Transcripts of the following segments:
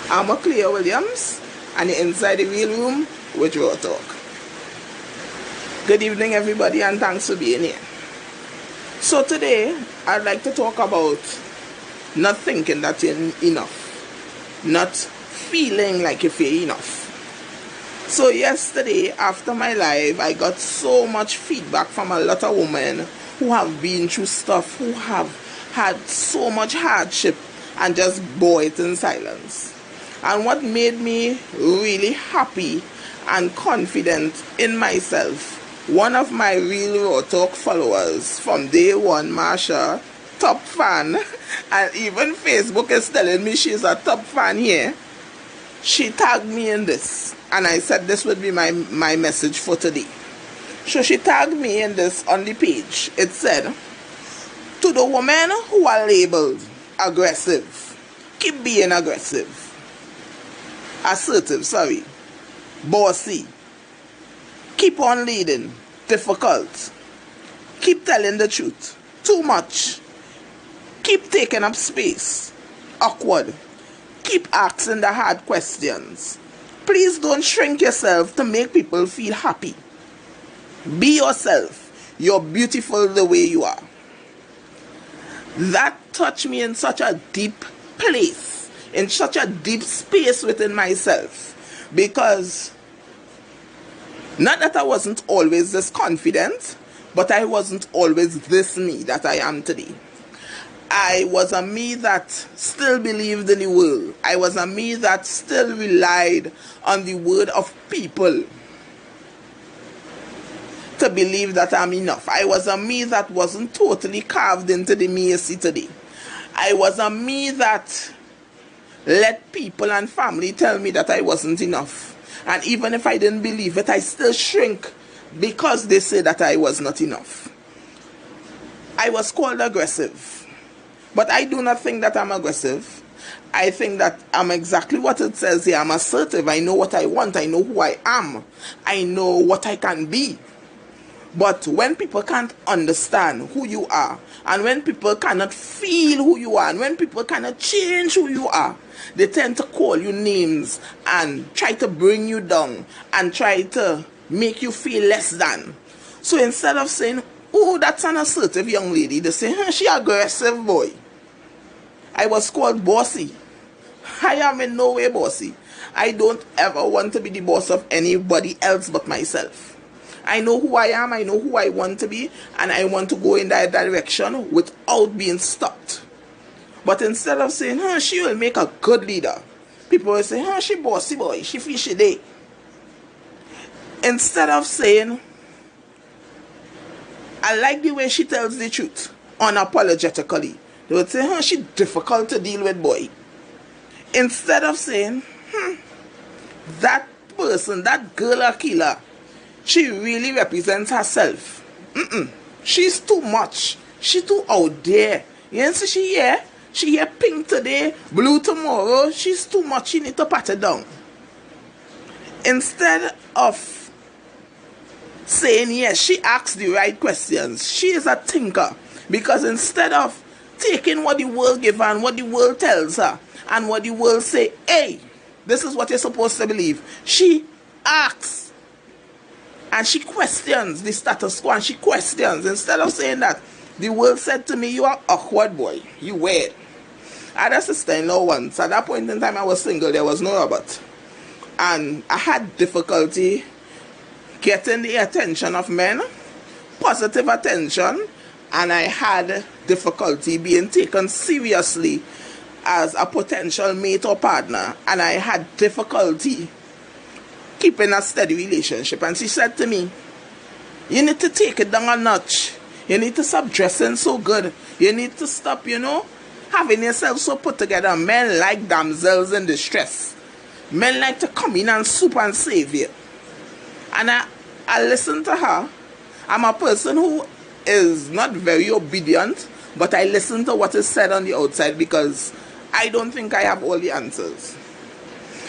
I'm Cleo Williams, and you're inside the Real Room with Raw Talk. Good evening, everybody, and thanks for being here. So today, I'd like to talk about not thinking that you're enough, not feeling like if you're enough. So yesterday, after my live, I got so much feedback from a lot of women who have been through stuff, who have had so much hardship and just bore it in silence. And what made me really happy and confident in myself, one of my Real Raw Talk followers from day one, Marsha, top fan, and even Facebook is telling me she's a top fan here, she tagged me in this, and I said this would be my message for today. So she tagged me in this on the page. It said, to the women who are labeled aggressive, keep being aggressive. Assertive, bossy. Keep on leading. Difficult. Keep telling the truth. Too much. Keep taking up space. Awkward. Keep asking the hard questions. Please don't shrink yourself to make people feel happy. Be yourself. You're beautiful the way you are. That touched me in such a deep place, in such a deep space within myself, because not that I wasn't always this confident, but I wasn't always this me that I am today. I was a me that still believed in the world. I was a me that still relied on the word of people to believe that I'm enough. I was a me that wasn't totally carved into the me you see today. I was a me that let people and family tell me that I wasn't enough. And even if I didn't believe it, I still shrink because they say that I was not enough. I was called aggressive. But I do not think that I'm aggressive. I think that I'm exactly what it says here. I'm assertive. I know what I want. I know who I am. I know what I can be. But when people can't understand who you are, and when people cannot feel who you are, and when people cannot change who you are, they tend to call you names and try to bring you down and try to make you feel less than. So instead of saying, oh, that's an assertive young lady, they say, she aggressive boy. I was called bossy. I am in no way bossy. I don't ever want to be the boss of anybody else but myself. I know who I am, I know who I want to be, and I want to go in that direction without being stopped. But instead of saying, she will make a good leader, people will say, she bossy boy, she feel she day. Instead of saying, I like the way she tells the truth, unapologetically, they would say, she difficult to deal with boy. Instead of saying, that person, that girl or killer, she really represents herself. She's too much. She's too out there. You see she here? She here pink today, blue tomorrow. She's too much. She need to pat it down. Instead of saying yes, she asks the right questions. She is a thinker. Because instead of taking what the world gives her and what the world tells her and what the world say, hey, this is what you're supposed to believe, she asks. And she questions the status quo, and she questions. Instead of saying that, the world said to me, you are awkward boy, you weird. I had a sister-in-law once. At that point in time, I was single, there was no Robert. And I had difficulty getting the attention of men, positive attention, and I had difficulty being taken seriously as a potential mate or partner. And I had difficulty keeping a steady relationship. And she said to me, you need to take it down a notch. You need to stop dressing so good. You need to stop, having yourself so put together. Men like damsels in distress. Men like to come in and soup and save you. And I listened to her. I'm a person who is not very obedient, but I listen to what is said on the outside because I don't think I have all the answers.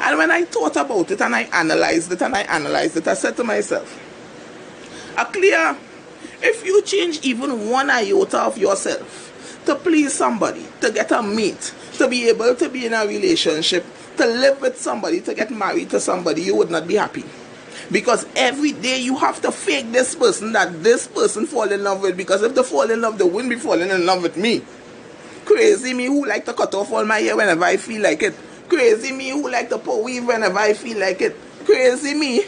And when I thought about it and I analyzed it, I said to myself, Cleo, if you change even one iota of yourself to please somebody, to get a mate, to be able to be in a relationship, to live with somebody, to get married to somebody, you would not be happy. Because every day you have to fake this person that this person fall in love with. Because if they fall in love, they wouldn't be falling in love with me. Crazy me who like to cut off all my hair whenever I feel like it. Crazy me who like to put weave whenever I feel like it. Crazy me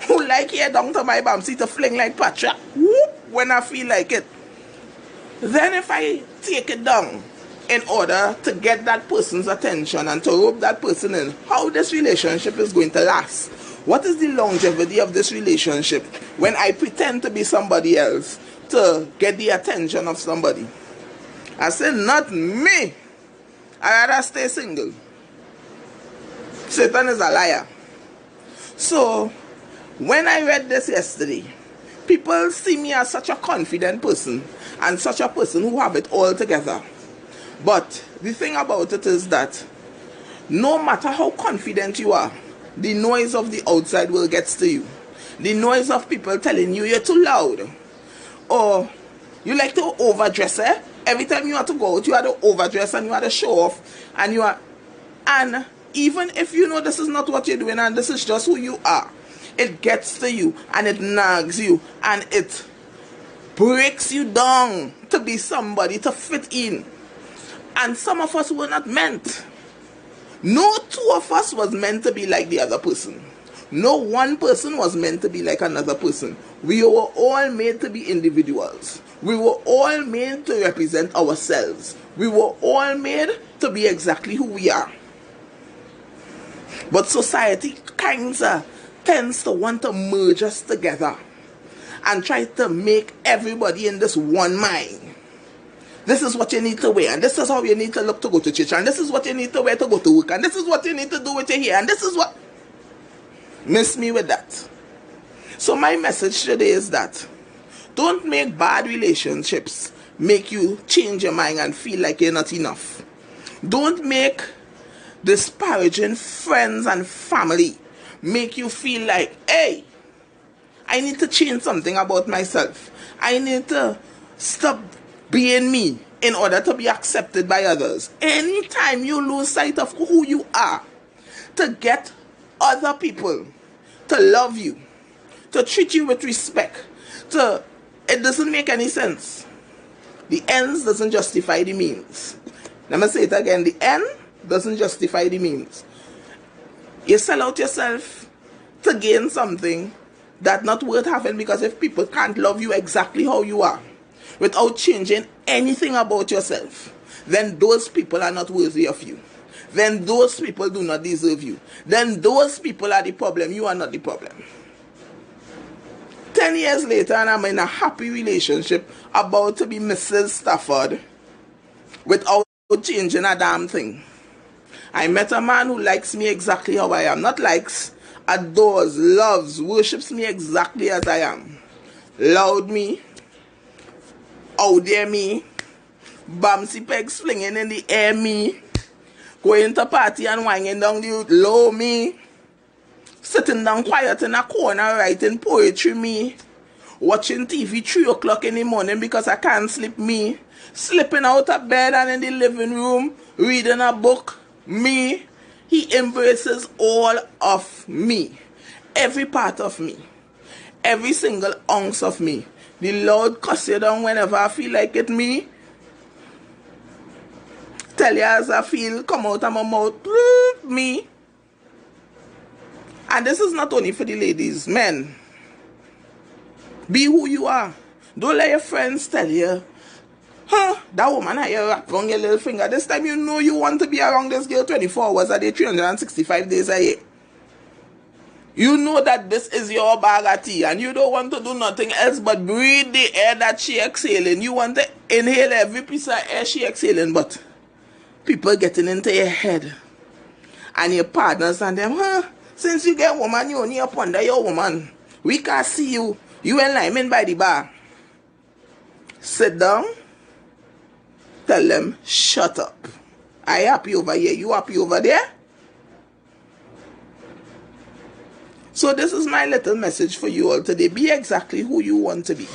who like hair down to my bum, see to fling like Patra when I feel like it. Then if I take it down in order to get that person's attention and to rope that person in, how this relationship is going to last? What is the longevity of this relationship when I pretend to be somebody else to get the attention of somebody? I said, not me. I rather stay single. Satan is a liar. So, when I read this yesterday, people see me as such a confident person and such a person who have it all together. But the thing about it is that no matter how confident you are, the noise of the outside world gets to you. The noise of people telling you you're too loud. Or you like to overdress, eh? Every time you have to go out, you have to overdress and you have to show off. And even if you know this is not what you're doing and this is just who you are, it gets to you and it nags you and it breaks you down to be somebody, to fit in. And some of us were not meant. No two of us was meant to be like the other person. No one person was meant to be like another person. We were all made to be individuals. We were all made to represent ourselves. We were all made to be exactly who we are. But society tends to want to merge us together and try to make everybody in this one mind. This is what you need to wear, and this is how you need to look to go to church, and this is what you need to wear to go to work, and this is what you need to do with your hair, and this is what... Miss me with that. So my message today is that don't make bad relationships make you change your mind and feel like you're not enough. Don't make disparaging friends and family make you feel like, hey, I need to change something about myself. I need to stop being me in order to be accepted by others. Anytime you lose sight of who you are, to get other people to love you, to treat you with respect, it doesn't make any sense. The ends doesn't justify the means. Let me say it again. The end doesn't justify the means. You sell out yourself to gain something that's not worth having, because if people can't love you exactly how you are without changing anything about yourself, then those people are not worthy of you. Then those people do not deserve you. Then those people are the problem. You are not the problem. 10 years later, and I'm in a happy relationship, about to be Mrs. Stafford, without changing a damn thing. I met a man who likes me exactly how I am. Not likes, adores, loves, worships me exactly as I am. Loud me, out there me, bamsy pegs flinging in the air me, going to party and winding down the low me, sitting down quiet in a corner writing poetry me, watching TV 3 o'clock in the morning because I can't sleep me, slipping out of bed and in the living room reading a book me. He embraces all of me, every part of me, every single ounce of me. The Lord cuss you down whenever I feel like it me. Tell you as I feel come out of my mouth me. And this is not only for the ladies, men. Be who you are. Don't let your friends tell you, that woman had you wrap around your little finger. This time you know you want to be around this girl 24 hours a day, 365 days a year. You know that this is your bag of tea and you don't want to do nothing else but breathe the air that she exhaling. You want to inhale every piece of air she exhaling, but people getting into your head and your partners and them, since you get woman, you only up under your woman. We can't see you. You and Lyman by the bar. Sit down. Tell them, shut up. I happy over here. You happy over there? So this is my little message for you all today. Be exactly who you want to be.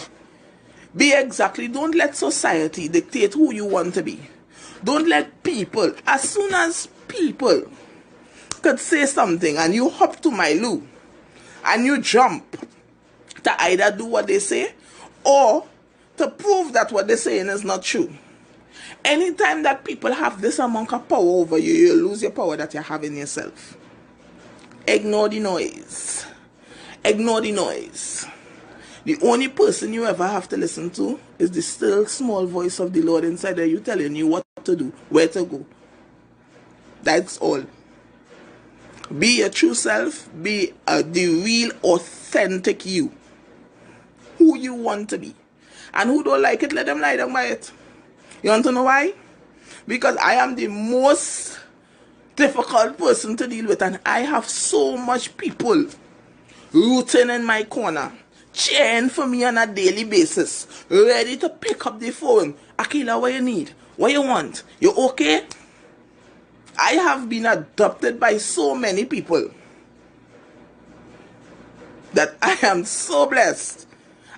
Be exactly. Don't let society dictate who you want to be. Don't let people, as soon as people could say something and you hop to my loo and you jump to either do what they say or to prove that what they're saying is not true. Anytime that people have this amount of power over you, you lose your power that you have in yourself. Ignore the noise. Ignore the noise. The only person you ever have to listen to is the still small voice of the Lord inside of you telling you what to do, where to go. That's all. Be your true self. Be the real, authentic you. Who you want to be. And who don't like it, let them lie down by it. You want to know why? Because I am the most difficult person to deal with, and I have so much people rooting in my corner, cheering for me on a daily basis, ready to pick up the phone. Akila, what you need? What you want? You okay? I have been adopted by so many people that I am so blessed.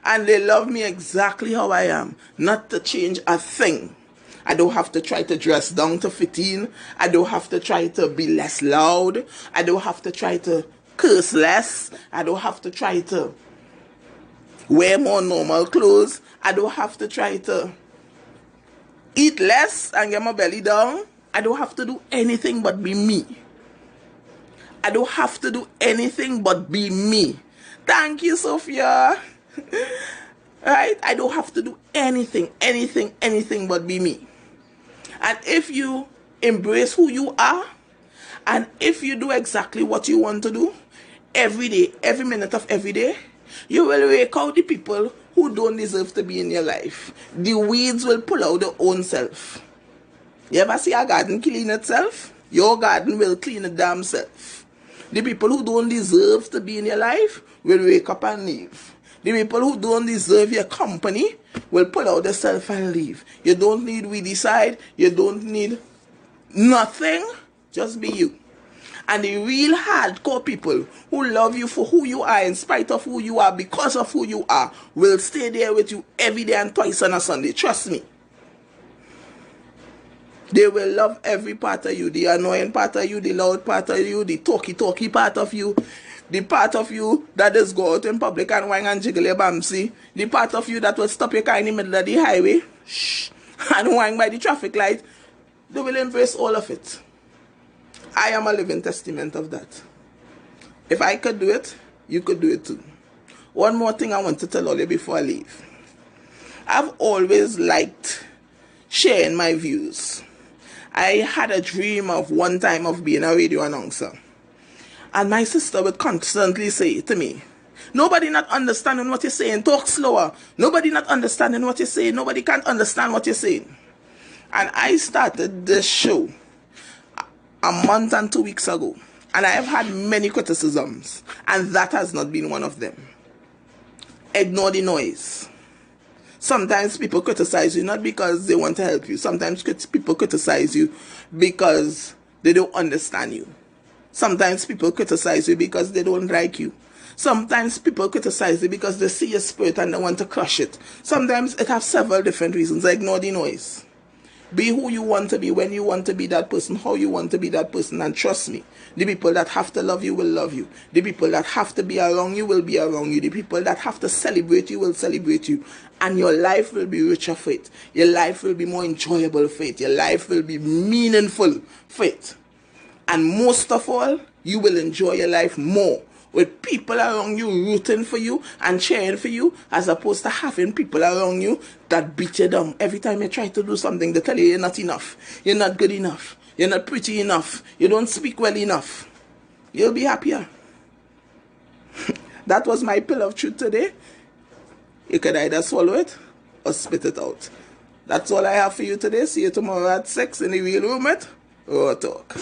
And they love me exactly how I am. Not to change a thing. I don't have to try to dress down to fit in. I don't have to try to be less loud. I don't have to try to curse less. I don't have to try to wear more normal clothes. I don't have to try to eat less and get my belly down. I don't have to do anything but be me. I don't have to do anything but be me. Thank you, Sophia. Right? I don't have to do anything but be me. And if you embrace who you are, and if you do exactly what you want to do, every day, every minute of every day, you will rake out the people who don't deserve to be in your life. The weeds will pull out their own self. You ever see a garden clean itself? Your garden will clean it damn self. The people who don't deserve to be in your life will wake up and leave. The people who don't deserve your company will pull out themselves and leave. You don't need we decide. You don't need nothing. Just be you. And the real hardcore people who love you for who you are, in spite of who you are, because of who you are, will stay there with you every day and twice on a Sunday. Trust me. They will love every part of you. The annoying part of you, the loud part of you, the talky part of you. The part of you that just go out in public and whine and jiggle your bamsy. The part of you that will stop your car in the middle of the highway and whine by the traffic light. They will embrace all of it. I am a living testament of that. If I could do it, you could do it too. One more thing I want to tell all you before I leave. I've always liked sharing my views. I had a dream of one time of being a radio announcer. And my sister would constantly say to me, nobody not understanding what you're saying, talk slower. Nobody not understanding what you're saying, nobody can't understand what you're saying. And I started this show a month and 2 weeks ago. And I have had many criticisms. And that has not been one of them. Ignore the noise. Sometimes people criticize you not because they want to help you. Sometimes people criticize you because they don't understand you. Sometimes people criticize you because they don't like you. Sometimes people criticize you because they see your spirit and they want to crush it. Sometimes it has several different reasons. Ignore the noise. Be who you want to be, when you want to be that person, how you want to be that person. And trust me, the people that have to love you will love you. The people that have to be around you will be around you. The people that have to celebrate you will celebrate you. And your life will be richer for it. Your life will be more enjoyable for it. Your life will be meaningful for it. And most of all, you will enjoy your life more with people around you rooting for you and cheering for you, as opposed to having people around you that beat you down. Every time you try to do something, they tell you you're not enough. You're not good enough. You're not pretty enough. You don't speak well enough. You'll be happier. That was my pill of truth today. You could either swallow it or spit it out. That's all I have for you today. See you tomorrow at 6 in the real room at Raw Talk.